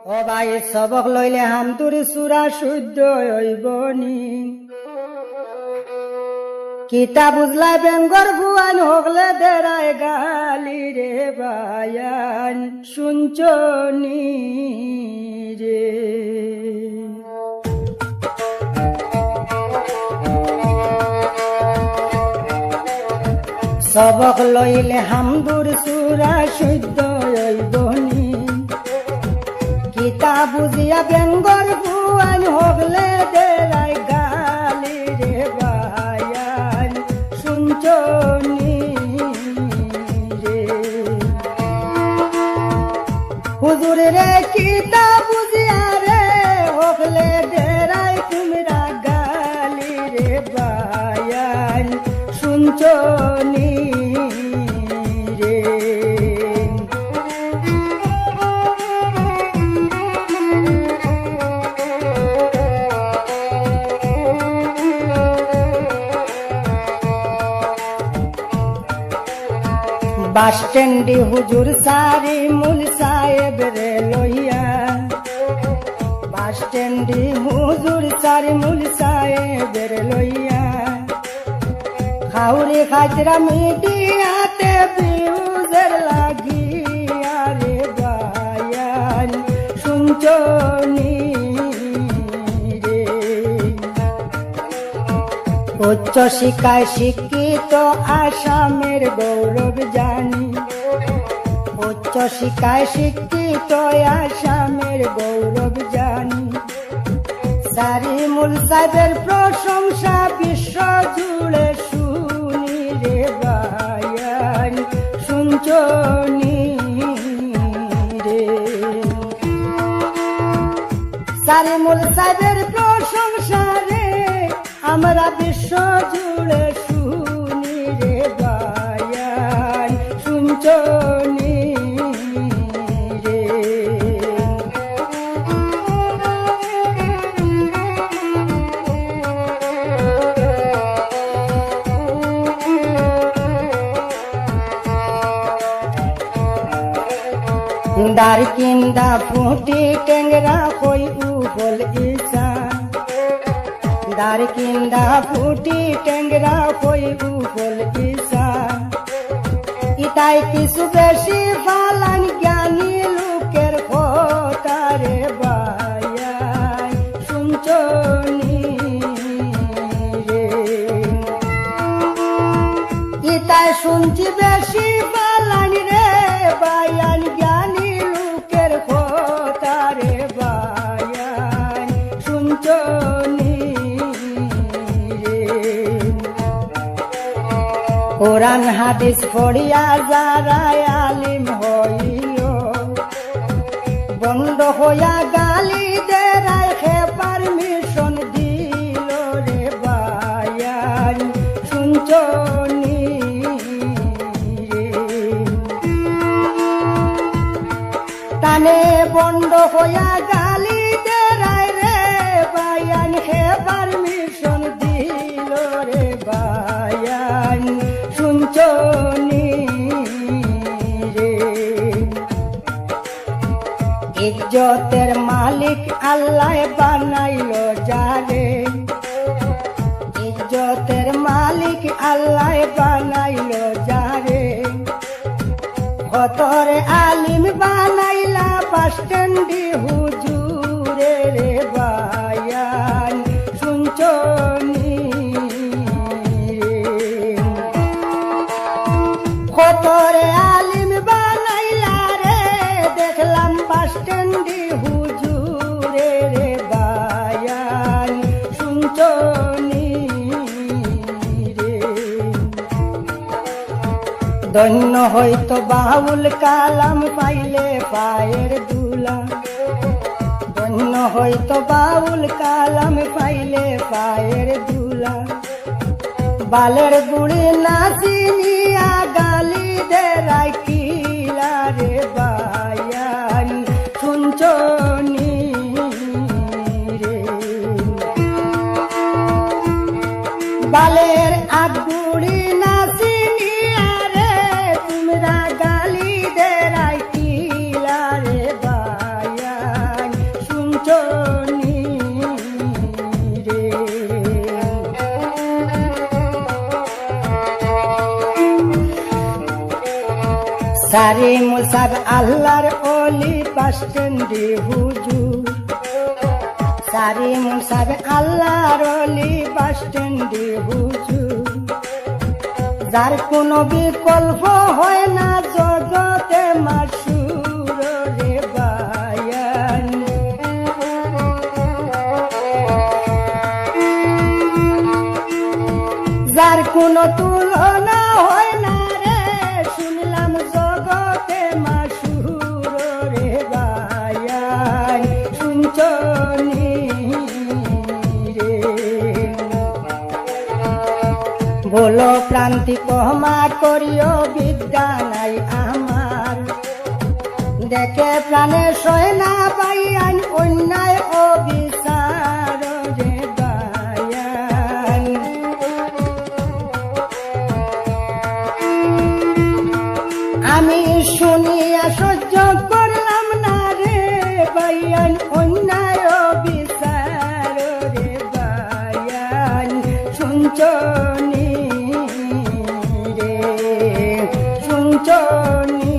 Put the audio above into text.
ও ভাই সবক লইলে হামতুর সুরা শুদ্ধ হইবনি। কিতা বুঝলাই বেঙ্গর ভুয়ান হকলে দেরায় গালি রে বায়ান শুনছনি রে। সবক লইলে হামদুর সুরা শুদ্ধ হইবনি। কিতা বুঝিয়া বেঙ্গর ভুয়ান হকলে দেরায় গালি রে বায়ান শুনছনি রে। হুজুর রে কিতা বুঝিয়া রে হকলে দেরায় তোমরা গালি রে বায়ান শুনছনি রে। বাস স্ট্যান্ডে হুজুর সারি মূল সাহেব রে লইয়া, বাস স্ট্যান্ডে হুজুর সারি মূল সাহেব রে লইয়া, খাউরে খাজরা মিডিয়াতে বিউজের লাগিয়া রে বায়ান শুনছনি রে। উচ্চ শিক্ষায় শিক্ষিত আসামের গৌরব জানি, উচ্চ শিক্ষায় শিক্ষিত আসামের গৌরব জানি। সারি মূল সাহেবের প্রশংসা বিশ্ব জুড়ে শুনি রে বায়ান শুনছনি রে। সারি মূল সাহেবের প্রশংসা রে আমরা বিশ্ব জুড়ে শুনি রে বায়ান শুনছনি রে। দার কিন্দা ফুটি টেংরা কই উবল ইসা, দার কিন্দা ফুটি টেংরা কই উবল ইসা। ইতাই কিছু বেশি ফালান জ্ঞানী লোকের কথা রে বায়ান শুনছনি রে। ইতাই শুনছি বেশি ফালান রে বায়ান জ্ঞানী লোকের কথা রে বায়ান শুনছনি রে। কোরআন হাদিস পড়িয়া যারা আলিম হইল, বন্ধ হইয়া গালি দেরায় খে পারমিশন দিল রে বায়ান শুনছনি রে। টানে বন্ধ হইয়া গালি দেরায় রে বায়ান খে পারমিশন দিল রে বায়ান শুনছনি রে। ইজ্জতের মালিক আল্লাহ বানাইল যারে, ইজ্জতের মালিক আল্লাহ বানাইল যারে। হতরে আলিম বানাইলা বাস স্ট্যান্ডে হুজুরে রে বায়ান শুনছনি রে। হতরে আলিম বানাইলা রে দেখলাম বাস স্ট্যান্ডে হুজুরে রে বায়ান শুনছনি রে। ধন্য হইতো বাউল কালাম পাইলে পায়ের দুলা, ধন্য হইতো বাউল কালাম পাইলে পায়ের দুলা। বালের গুড়ি নাচিনিয়া গালি দেরাই কিলা রে বায়ান শুনছনি রে। বালের আগুড়ি নাচিনিয়া রে তোমরা গালি দেরাই কিলা রে বায়ান সারি মুসাব আল্লাহর অলি পাশটেন্ডি হুজুর, সারি মুসাব আল্লাহর অলি পাশটেন্ডি হুজুর, যার কোনো বিকল্প হয় না জগতে মাসুর রে বায়ান। যার কোনো তুলনা হয় না রে, শুনলাম জগতে মাসুর রে বায়ান। শুনছনি রে বলো প্রান্তি ক্ষমা করিও, বিদ্যা নাই আমার, দেখে প্রাণে সয় না বাইয়ান অন্যায় অবিচার রে বায়ান। আমি শুনিয়া সহ্য করলাম না রে বায়ান অন্যায় অবিচার রে বায়ান। শুনছনি রে শুনছনি